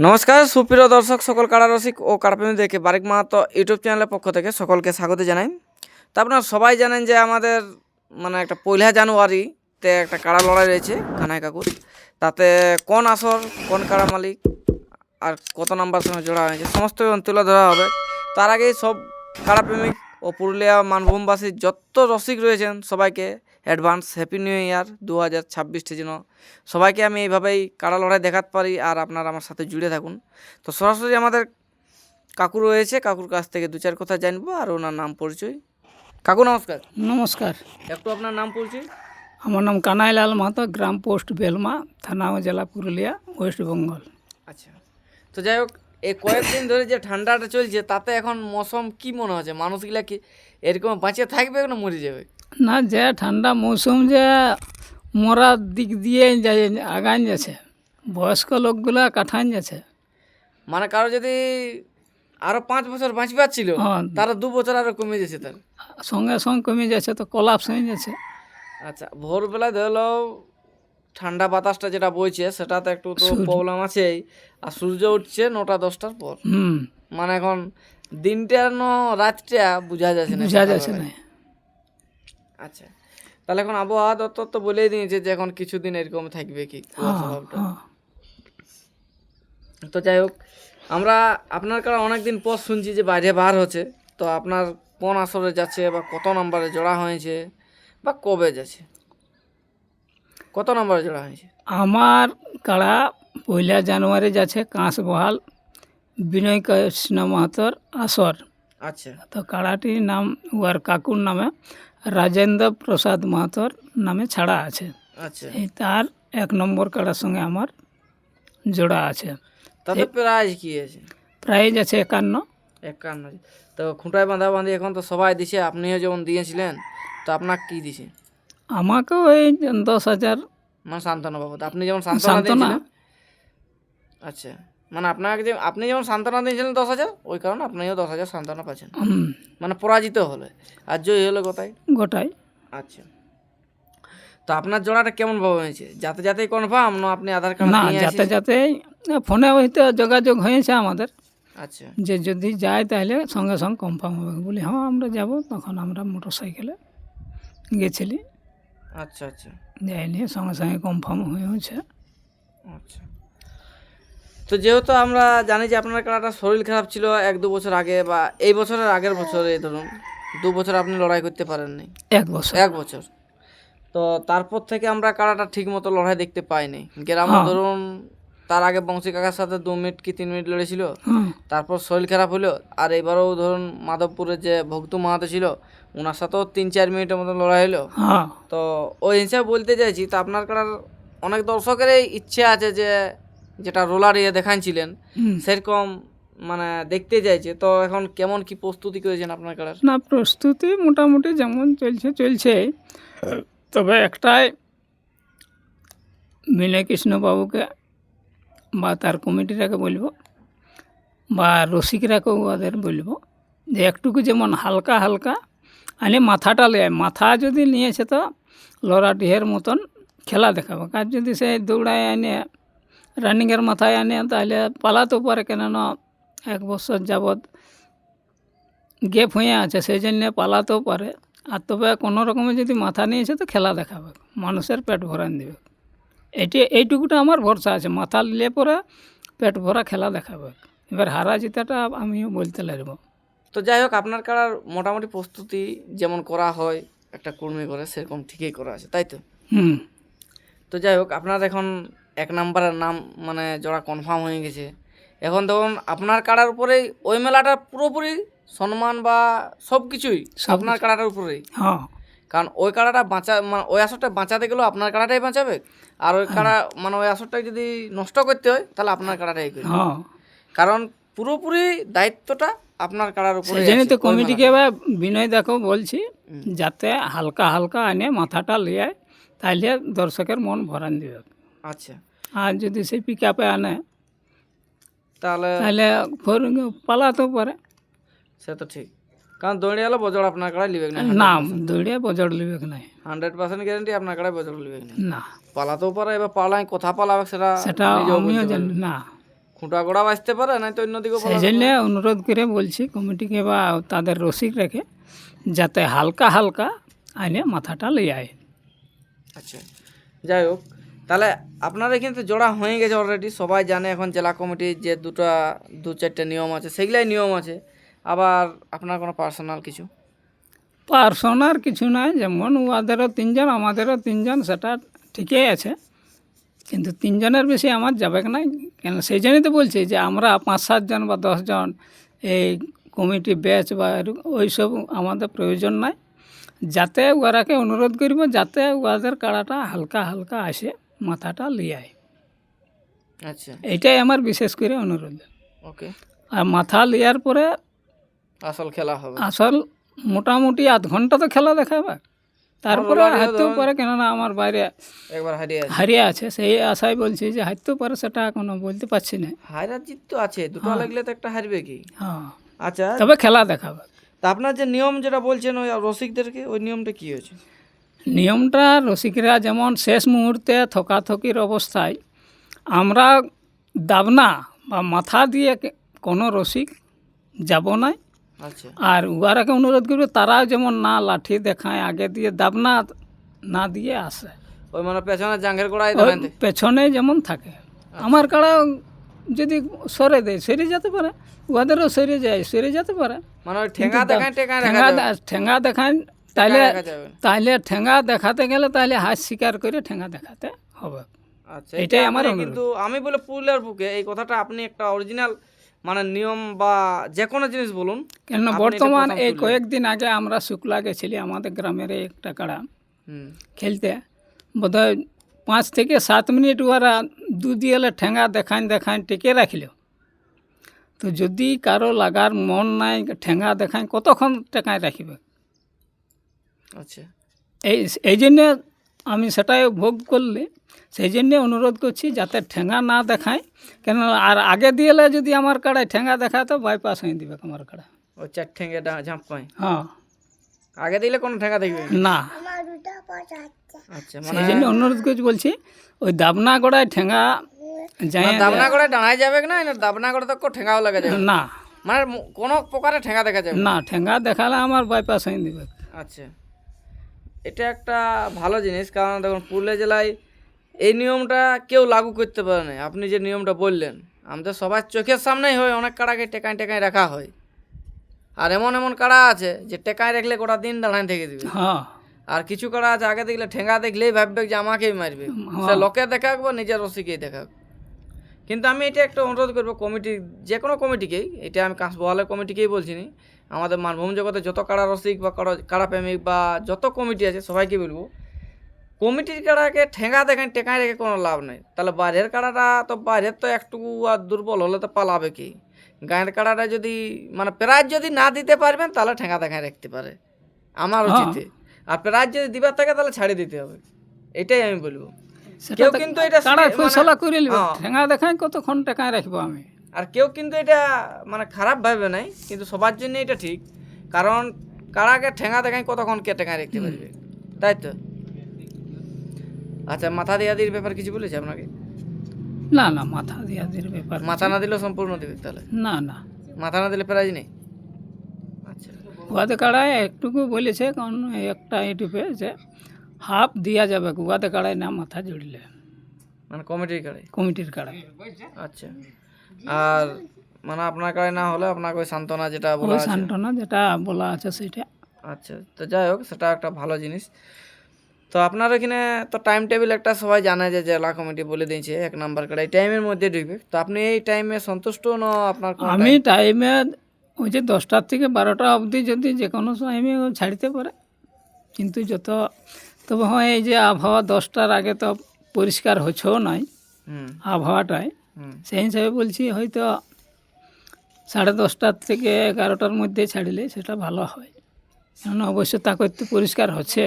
নমস্কার সুপ্রিয় দর্শক, সকল কাড়া রসিক ও কাড়াপ্রেমীদেরকে বারিক মাহাতো ইউটিউব চ্যানেলের পক্ষ থেকে সকলকে স্বাগত জানাই। তো আপনারা সবাই জানেন যে আমাদের একটা 1 জানুয়ারিতে একটা কাড়া লড়াই রয়েছে কানাই কাকুর। তাতে কোন আসর, কোন কাড়া মালিক আর কত নাম্বার সঙ্গে জোড়া হয়েছে সমস্ত তুলে ধরা হবে। তার আগেই সব কাড়াপ্রেমিক ও পুরুলিয়া মানভূমবাসীর যত রসিক রয়েছেন সবাইকে অ্যাডভান্স হ্যাপি নিউ ইয়ার 2026 যেন সবাইকে আমি এইভাবেই কাড়া লড়াই দেখাতে পারি আর আপনারা আমার সাথে জুড়ে থাকুন। তো সরাসরি আমাদের কাকু রয়েছে, কাকুর কাছ থেকে 2-4 কথা জানবো আর ওনার নাম পরিচয়। কাকু নমস্কার। নমস্কার, একটু আপনার নাম পরিচয়। আমার নাম কানাইলাল মাহাতো, গ্রাম পোস্ট বেলমা, থানা ও জেলা পুরুলিয়া, ওয়েস্ট বেঙ্গল। আচ্ছা, তো যাই হোক, এই কয়েকদিন ধরে যে ঠান্ডাটা চলছে তাতে এখন মৌসুম কি মনে হচ্ছে, মানুষগুলা কি এরকম বাঁচিয়ে থাকবে না মরে যাবে? না, যে ঠান্ডা মৌসুম যে মরার দিক দিয়ে আগান যাচ্ছে, বয়স্ক লোকগুলা কাঠান যাচ্ছে। মানে কারো যদি আরো 5 বছর বাঁচবার ছিল হ্যাঁ, তারা 2 বছর আরো কমে যাচ্ছে তার সঙ্গে সঙ্গে কমে যাচ্ছে, তো কলাপস হয়ে যাচ্ছে। আচ্ছা, ভোরবেলায় ধরলো ঠান্ডা বাতাসটা যেটা বইছে সেটাতে একটু তো প্রবলেম আছেই, আর সূর্য উঠছে 9টা-10টার পর। মানে এখন দিনটা রাতটা বোঝা যাচ্ছে না, বোঝা যাচ্ছে না। আচ্ছা, তাহলে এখন আবহাওয়া দপ্তর তো বলেই দিয়েছে যে এখন কিছুদিন এরকম থাকবে কি কুয়াশা ভাবটা। তো যাই হোক, আমরা আপনার কাছে অনেকদিন পর শুনছি যে বাইরে বার হচ্ছে, তো আপনার কোন আসরে যাচ্ছে বা কত নম্বরে জোড়া হয়েছে বা কবে যাচ্ছে, কত নম্বরে জোড়া হয়েছে? আমার কাড়া 1 জানুয়ারি যাচ্ছে কাঁসবহাল বিনয় কৃষ্ণ মাহাতোর আসর। আচ্ছা, তো কাড়াটির নাম ওর কাকুর নামে রাজেন্দ্র প্রসাদ মাহাতোর নামে ছাড়া আছে। আচ্ছা, এই তার 1 নম্বর কাড়ার সঙ্গে আমার জোড়া আছে। তাতে প্রাইজ কি আছে? প্রাইজ আছে 51। 51। তো খুঁটায় বাঁধি এখন তো সবাই দিছে, আপনিও যেমন দিয়েছিলেন, তো আপনাকে কি দিছে? আমাকেও এই 10,000। মানে সান্ত্বনা বাবদ আপনি যেমন সান্ত্বনা দিয়েছিলেন। আচ্ছা, মানে আপনি যেমন সান্ত্বনা দিয়েছিলেন 10,000, ওই কারণে আপনিও 10,000 সান্ত্বনা পাচ্ছেন। মানে পরাজিত হলে আর জয়ী হলে গোটাই। আচ্ছা, তো আপনার জোড়াটা কেমন ভাবে হয়েছে? যাতে কনফার্ম না আপনি আধার কার্ড না, নিয়ে আসেন? যাতে ফোনে হয়তো যোগাযোগ হয়েছে আমাদের, আচ্ছা, যে যদি যায় তাহলে সঙ্গে সঙ্গে কনফার্ম হবে। বলি হ্যাঁ আমরা যাব, তখন আমরা মোটর সাইকেলে গেছিলি, আচ্ছা, আচ্ছা, যাইনি, সঙ্গে সঙ্গে কনফার্ম হয়েছে। আচ্ছা। তো যেহেতু আমরা জানি যে আপনার একটা শরীর খারাপ ছিল 1-2 বছর আগে, বা এই বছরের আগের বছরে ধরুন 2 বছর আপনি লড়াই করতে পারেননি। 1 বছর। তো তারপর থেকে আমরা কাড়াটা ঠিক মতো লড়াই দেখতে পাইনি। গ্রামে ধরুন তার আগে বংশী কাকার সাথে 2 মিনিট কি 3 মিনিট লড়েছিল, তারপর শরীর খারাপ হলো। আর এবারও ধরুন মাধবপুরে যে ভক্ত মাহাতো ছিল ওনার সাথেও 3-4 মিনিটের মতো লড়াই হলো। তো ওই হিসাবে বলতে চাইছি, তো আপনার কাড়ার অনেক দর্শকেরই ইচ্ছে আছে যে যেটা রোলার দেখাচ্ছিলেন সেরকম মানে দেখতে চাইছে। তো এখন কেমন কি প্রস্তুতি করেছেন আপনার কাড়ার? না, প্রস্তুতি মোটামুটি যেমন চলছে, তবে একটাই বিনয় কৃষ্ণবাবুকে বা তার কমিটিটাকে বলবো, বা রসিকরাকেও ওদের বলবো, যে একটুকু যেমন হালকা হালকা আনে মাথাটা মাথা যদি নিয়েছে তো লড়াটিহের মতন খেলা দেখাবো। আর যদি সে দৌড়ায় আনে, রানিংয়ের মাথায় আনে, তাহলে পালাতেও পারে, কেননা 1 বছর যাবৎ গ্যাপ হয়ে আছে, সেই জন্য পালাতেও পারে। আর তবে কোনো রকমের যদি মাথা নিয়েছে তো খেলা দেখাবে, মানুষের পেট ভরান দেবে। এইটুকুটা আমার ভরসা আছে, মাথা নিলে পরে পেট ভরা খেলা দেখাবে। এবার হারা জিতাটা আমিও বলতে লাগবো। তো যাই হোক, আপনার কাড়ার মোটামুটি প্রস্তুতি যেমন করা হয় একটা কর্মী করে সেরকম ঠিকই করা আছে, তাই তো? তো যাই হোক, আপনার এখন 1 নম্বরের নাম মানে জোড়া কনফার্ম হয়ে গেছে। এখন ধরুন আপনার কাড়ার উপরেই ওই মেলাটা পুরোপুরি সম্মান বা সব কিছুই আপনার কাড়াটার উপরেই। কারণ ওই কাড়াটা মানে ওই আসরটা বাঁচাতে গেলেও আপনার কাড়াটাই বাঁচাবে, আর ওই কাড়া মানে ওই আসরটাকে যদি নষ্ট করতে হয় তাহলে আপনার কাড়াটাই করবে। কারণ পুরোপুরি দায়িত্বটা আপনার কাড়ার উপরে। সেই জন্য তো কমিটিকে এবার বিনয় দেখো বলছি, যাতে হালকা হালকা আনে মাথাটা লিয়ে, তাহলে দর্শকের মন ভরান দিবে। আচ্ছা, আর যদি সে পিক আপে আনে তাহলে পালাতেও পারে। সে তো ঠিক, কারণ দৌড়ে গেলে বজড় আপনার কাড়ায় লিবে না। না, দৌড়ে বজড় লিবে নাই, 100% গ্যারেন্টি আপনার কাড়ায় বজড় লিবে না। পালাতেও পারে, এবার পালাই কোথা পালাবে সেটা আমিও জানি না। খুঁটা গোড়া বাঁচতে পারে না তো অন্যদিকে সেই জন্যে অনুরোধ করে বলছি কমিটিকে বা তাদের রসিক রেখে যাতে হালকা হালকা আইনে মাথাটা লিয়ে আয়। আচ্ছা, যাই হোক, তাহলে আপনার এখানে তো জোড়া হয়ে গেছে অলরেডি, সবাই জানে এখন জেলা কমিটির যে দু চারটে নিয়ম আছে সেগুলাই নিয়ম আছে। আবার আপনার কোনো পার্সোনাল কিছু? পার্সোনাল কিছু নাই, যেমন ওদেরও 3 জন আমাদেরও 3 জন, সেটা ঠিকই আছে, কিন্তু 3 জনের বেশি আমার যাবে না। কেন সেই জন্যই তো বলছি যে আমরা 5-7 জন বা 10 জন এই কমিটি ব্যাচ বা ওইসব আমাদের প্রয়োজন নাই। যাতে ওরাকে অনুরোধ করব যাতে ওদের কাড়াটা হালকা হালকা আসে, মাথাটা লিয়ায়, আচ্ছা, এইটাই আমার বিশেষ করে অনুরোধ। ওকে। আর মাথা লিয়ার পরে আসল খেলা হবে। আসল মোটামুটি আধ ঘন্টা তো খেলা দেখাবে, তারপরে হারতেও পারে, কেননা আমার বাইরে একবার হারিয়ে আছে, সেই আশায় বলছি যে হারতেও পারে, সেটা এখনো বলতে পারছি না। হারার জিত তো আছে, দুটো লাগলে তো একটা হারবে কি। হ্যাঁ, আচ্ছা, তবে খেলা দেখাবে। তা আপনার যে নিয়ম যেটা বলছেন ওই রসিকদেরকে, ওই নিয়মটা কি হয়েছে? নিয়মটা রসিকরা যেমন শেষ মুহূর্তে থকাথকির অবস্থায় আমরা দাবনা বা মাথা দিয়ে কোনো রসিক যাব না। আচ্ছা, আর উহারাকে অনুরোধ করবে তারাও যেমন না লাঠি দেখায়, আগে দিয়ে দাবনা না দিয়ে আসে, ওই মানে পেছনে জাঙ্গের গোড়ায় ওই দাঁড়ান। পেছনে যেমন থাকে। আমার কাড়া যদি সরে দেয় সরে যেতে পারে, উহাদেরও সরে যেতে পারে। মানে ওই ঠেঙ্গা দেখায় ঠেঙ্গা দেখায়, তাইলে দেখা যাবে না। তাইলে ঠেঙ্গা দেখাতে গেলে তাহলে হাত স্বীকার করে ঠেঙ্গা দেখাতে হবে। আচ্ছা, এটাই আমার আপনি কিন্তু আমি বলে পুরুলিয়ার বুকে এই কথাটা আপনি একটা অরিজিনাল মানে নিয়ম বা যে কোনো জিনিস বলুন। কেন বর্তমান এই কয়েকদিন আগে আমরা শুক্লা গেছিলি আমাদের গ্রামের একটা কাড়া খেলতে, বোধহয় 5 থেকে 7 মিনিট ওরা দুদিয়ালে ঠেঙ্গা দেখান টেকে রাখিল। তো যদি কারো লাগার মন নাই ঠেঙ্গা দেখায় কতক্ষণ টেকায় রাখিবে। আচ্ছা, এই জন্যে আমি সেটাই ভোগ করলে সেই জন্যে অনুরোধ করছি যাতে ঠেঙ্গা না দেখায়, কেন আর আগে দিয়েলে যদি আমার কাড়ায় ঠেঙ্গা দেখায় তো বাইপাস হয়ে দিবে আমার কাড়া। ওই 4 ঠেঙ্গে ঝাঁপ পায়, হ্যাঁ, আগে দিলে কোনো ঠেঙ্গা দেখবে না। আচ্ছা, সেই জন্য অনুরোধ করছি, বলছি ওই দাবনা গোড়ায় ঠেঙ্গা যায় দাবনা করে দাঁড়ায় যাবে না, দাবনা করে তো ঠেঙ্গাও লাগা যাবে না, মানে কোনো প্রকারে ঠেঙ্গা দেখা যাবে না ঠেঙ্গা দেখালে আমার বাইপাস হয়ে দিবে। আচ্ছা, এটা একটা ভালো জিনিস, কারণ দেখুন পুরুলিয়া জেলায় এই নিয়মটা কেউ লাগু করতে পারে না। আপনি যে নিয়মটা বললেন আমাদের সবার চোখের সামনেই হয়, অনেক কাড়াকে টেকায় রাখা হয়, আর এমন কাড়া আছে যে টেকায় রাখলে গোটা দিন দাঁড়ায় থেকে দিবে। হ্যাঁ, আর কিছু কাড়া আছে আগে দেখলে ঠেঙ্গা দেখলেই ভাববে যে আমাকেই মারবে, সে লোকে দেখাক বা নিজের রসিকেই দেখাক। কিন্তু আমি এটা একটা অনুরোধ করবো কমিটি, যে কোনো কমিটিকেই, এটা আমি কাঁচবোয়ালের কমিটিকেই বলছি না, আমাদের মানভূম জগতে যত কাড়া রসিক বা কাড়া প্রেমিক বা যত কমিটি আছে সবাইকে বলবো, কমিটির কাড়াকে ঠেঙ্গা দেখেন টেকায় রেখে কোনো লাভ নেই। তাহলে বাইরের কাড়াটা তো বাইরের তো একটু আর দুর্বল হলে তো পালাবে কি। গায়ের কাড়াটা যদি মানে প্রাইজ যদি না দিতে পারবেন তাহলে ঠেঙ্গা দেখায় রাখতে পারে আমার উচিতে, আর প্রাইজ যদি দিবার থাকে তাহলে ছাড়ে দিতে হবে, এটাই আমি বলবো। কেউ কিন্তু এটা ফয়সালা করে নিব, ঠেঙ্গা দেখায় কতক্ষণ টেকায় রাখবো আমি। আর কেউ কিন্তু এটা মানে খারাপ ভাবে নাই, কিন্তু সবার জন্য এটা ঠিক, কারণ কাড়াকে ঠেঙ্গা দেখায় কতক্ষণ কে টেকায় রাখতে পারবে, তাই তো। আচ্ছা, মাথা দিয়া দির ব্যাপার কিছু বলেছে আপনাকে? না না, মাথা দিয়া দির ব্যাপার মাথা না দিলেও সম্পূর্ণ দেবে তাহলে? না না, মাথা না দিলে প্রাইজ নেই। আচ্ছা, উহাতে কাড়ায় একটুকু বলেছে, কারণ একটা ইউটিউবে যে হাফ দিয়া যাবে উহাতে কাড়ায় না মাথা জুড়লে, মানে কমিটির কাড়াই, কমিটির কাড়ায়। আচ্ছা, আর মানে আপনার কাড়াই না হলে আপনাকে ওই সান্ত্বনা যেটা বলা আছে, সান্ত্বনা যেটা বলা আছে সেটা। আচ্ছা, তো যাই হোক, সেটা একটা ভালো জিনিস। তো আপনার এখানে তো টাইম টেবিল একটা সবাই জানে যে জেলা কমিটি বলে দিয়েছে 1 নাম্বার কাড়া এই টাইমের মধ্যে ঢুকবে, তো আপনি এই টাইমে সন্তুষ্ট না? আপনার আমি টাইমে ওই যে 10টা থেকে 12টা অবধি যদি যে কোনো টাইমে ছাড়তে পারে, কিন্তু তবে হয় এই যে আবহাওয়া 10টার আগে তো পরিষ্কার হচ্ছেও নাই আবহাওয়াটাই, সেই হিসাবে বলছি হয়তো 10:30 থেকে 11টার মধ্যে ছাড়লে সেটা ভালো হয়, কেননা অবশ্য তা করতে পরিষ্কার হচ্ছে।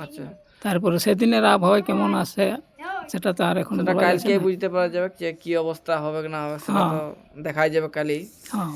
আচ্ছা, তারপরে সেদিনের আবহাওয়া কেমন আসে সেটা তো আর এখন কালকে বুঝতে পারা যাবে যে কি অবস্থা হবে না হবে, সেটা তো দেখাই যাবে কালই। হ্যাঁ,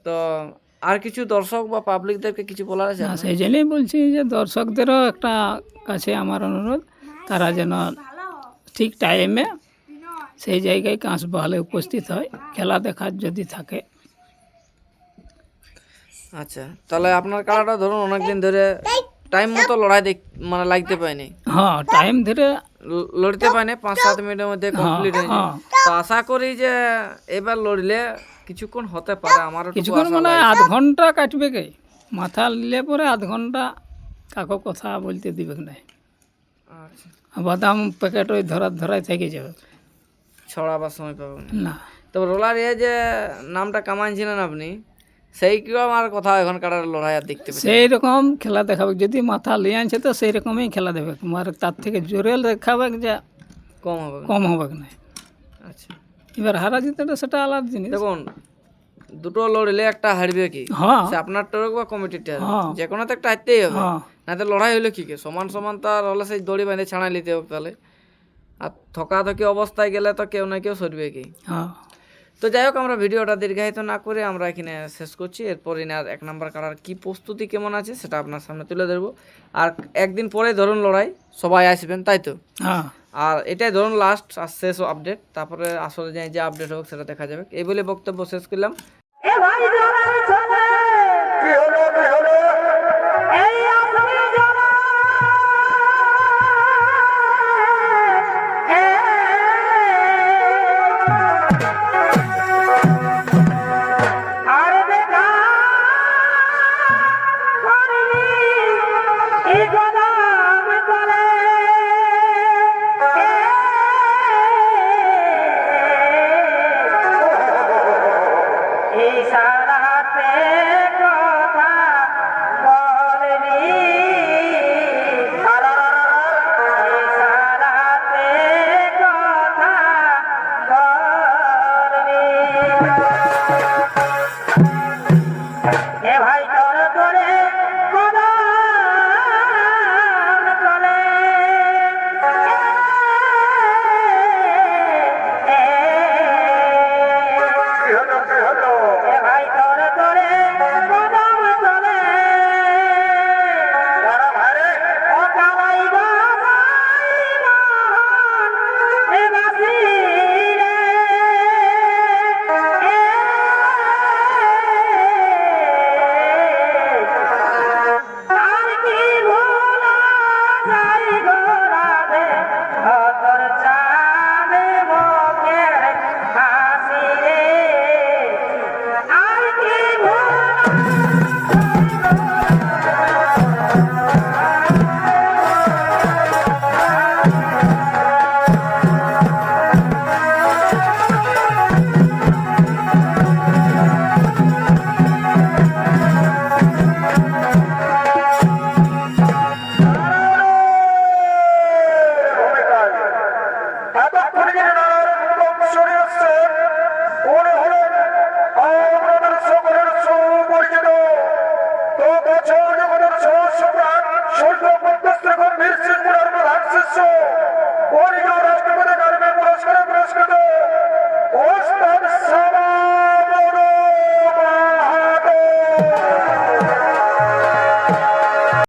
তো আর কিছু দর্শক বা পাবলিকদেরকে কিছু বলার আছে? সেই জন্যই বলছি যে দর্শকদেরও একটা কাছে আমার অনুরোধ, তারা যেন ঠিক টাইমে সেই জায়গায় কাঁস বহালে উপস্থিত হয় খেলা দেখার যদি থাকে। আচ্ছা, তাহলে আপনার কাড়াটা ধরুন অনেকদিন ধরে টাইম মতো লড়াই মানে লাগতে পায়নি, হ্যাঁ টাইম ধরে লড়তে পায়নি, 5-7 মিনিটের মধ্যে কমপ্লিট হয়ে যায়। হ্যাঁ। তো আশা করি যে এবার লড়লে কিছুক্ষণ হতে পারে, আমারও একটু কিছুক্ষণ আশা মানে লাগছে। আধ ঘন্টা কাটবে কে, মাথা নিলে পরে আধ ঘন্টা কাকো কথা বলতে দিবে না। আচ্ছা, বাদাম প্যাকেট ওই ধরায় থেকে যাবে ছড়াবার সময় পাবেন না। না। তো রোলার এ যে নামটা কামাইছিলেন আপনি, সেই কি আমার কথা এখন কাটার লড়াই আর দেখতে পেয়েছি? সেই রকম খেলা দেখাবে, যদি মাথা লিয়ে আনছে তো সেই রকমই খেলা দেবে, তোমার তার থেকে জোরে দেখাবে যে কম হবে না? কম হবে না। আচ্ছা, এবার হারা জিতেটা সেটা আলাদা জিনিস। দেখুন দুটো লড়লে একটা হারবে কি, হ্যাঁ সে আপনারটা হোক বা কমিটিটা, হ্যাঁ যে কোনো তো একটা হারতেই হবে। হ্যাঁ না তো লড়াই হলো কি সমান সমান, তার হলে সেই দড়ি বেঁধে ছাড়াই নিতে হোক তাহলে। আর থকাথকি অবস্থায় গেলে তো কেউ না কেউ সরবে কি। হ্যাঁ। তো যাই হোক, আমরা ভিডিওটা দীর্ঘায়িত না করে আমরা এখানে শেষ করছি। এরপর আর 1 নাম্বার কাড়ার কি প্রস্তুতি কেমন আছে সেটা আপনার সামনে তুলে ধরবো। আর একদিন পরে ধরুন লড়াই, সবাই আসবেন তাই তো? হ্যাঁ আর এটাই ধরুন লাস্ট আর শেষ আপডেট, তারপরে আসলে যে আপডেট হোক সেটা দেখা যাবে। এই বলে বক্তব্য শেষ করলাম।